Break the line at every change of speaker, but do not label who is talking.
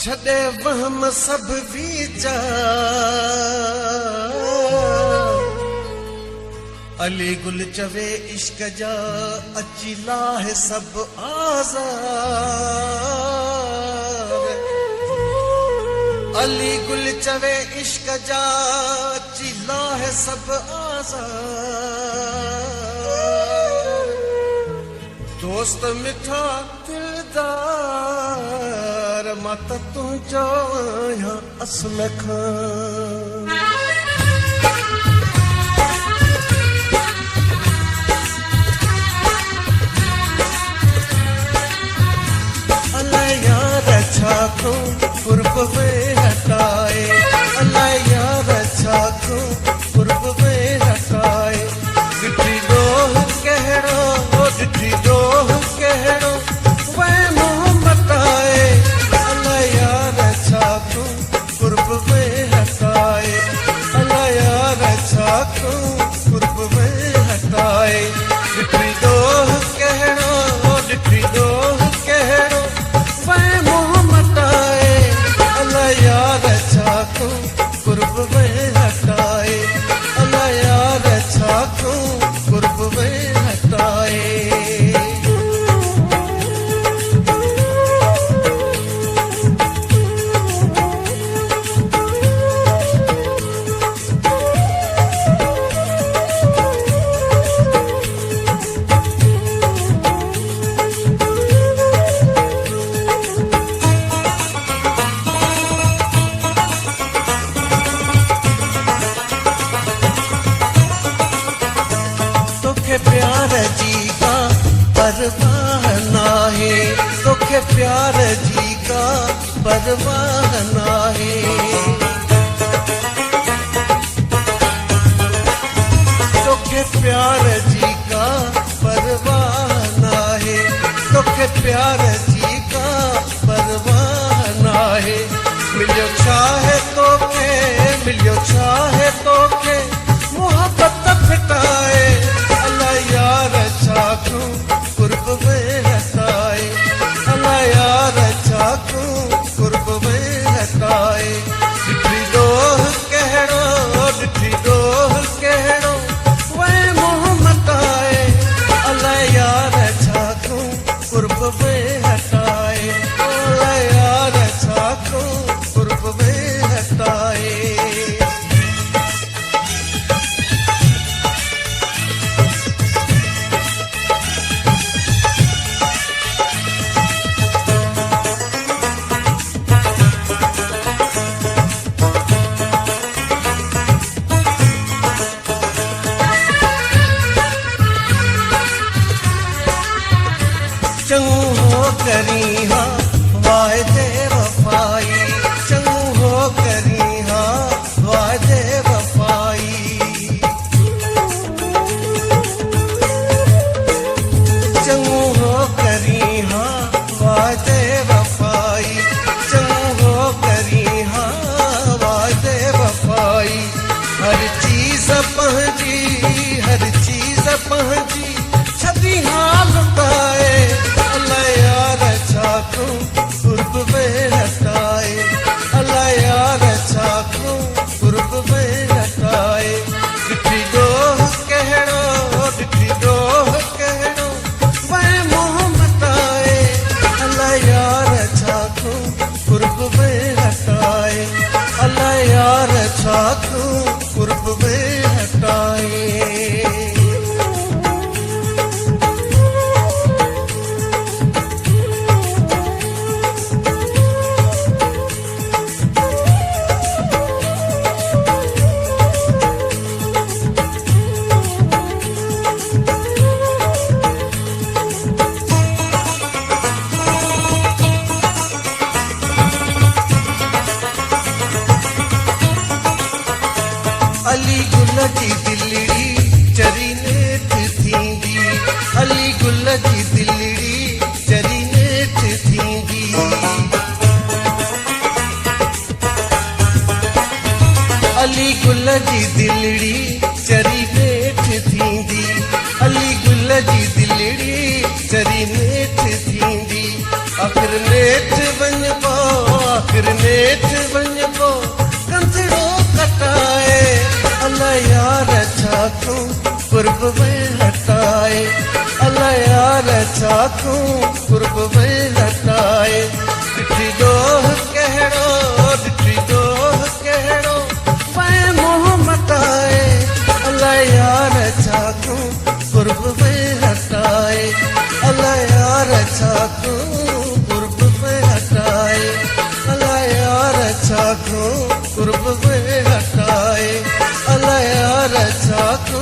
छॾे वहम सब वीचा अली गुल चवे इश्क जा अची लाहे सब आज़ार अली गुल चवे इश्क जा अची लाहे सब आज़ार दोस्त मिठा दिलदार मत तू जाया असल खां छाको कुर्ब में हटाए अल्लाह यार छाको कुर्ब में हटाए डिठी डोह कहड़ो वे मोहम्मद आए अल्लाह यार छाको कुर्ब में हटाए अल्लाह यार छाको कुर्ब में हटाए डिठी डोह कहड़ो वे मोहम्मद आए अल्लाह यार छाको कुर्ब में हटाए अल्लाह यार छाको कुर्ब में हटाए प्यार जी का परवाह ना है तोखे प्यार जी का परवाह ना है तोखे प्यार जी का परवाह ना है तोखे प्यार जी का परवाह ना है मिलियो चाहे तोखे मोहब्बत फिटाए अल्लाह यार छाको कुर्ब में हटाए अल्लाह यार छाको कुर्ब में हटाए डिठी डोह कहड़ो वे मोहम्मद आए अल्लाह यार छाको कुर्ब में हटाए अल्लाह यार छाको कुर्ब में हटाए चंगू हो करी हाँ वायदे वफाई चंगू हो करी हाँ वायदे वफाई चंगू हो करी हाँ वायदे वफाई चंगू हो करी हाँ वायदे वफाई हर चीज पंहिंजी छदी हाल पाए अल्लाह यार छाको कुर्ब में हटाए अल्लाह यार छाको कुर्ब में हटाए डिठी डोह कहड़ो वे मोहम्मद आए अल्लाह यार छाको कुर्ब में हटाए अल्लाह यार छाको कुर्ब में हटाए अली गुल जी दिलड़ी चरी नेठ थींदी अली गुल जी दिलड़ी चरी नेठ थींदी अली गुल जी दिलड़ी चरी नेठ थींदी अली गुल जी दिलड़ी चरी नेठ थींदी आखिर नेठ वञबो छाकू कुर्ब में हटाए अल्लाह यार छाकू कुर्ब में हटाए डिठी दोह कहड़ो मैं मोह मटाए अल्लाह यार छाकू कुर्ब में हटाए अल्लाह यार छाकू कुर्ब में हटाए अल्लाह यार छाकू कुर्ब में हटाए अल्लाह यार छाकू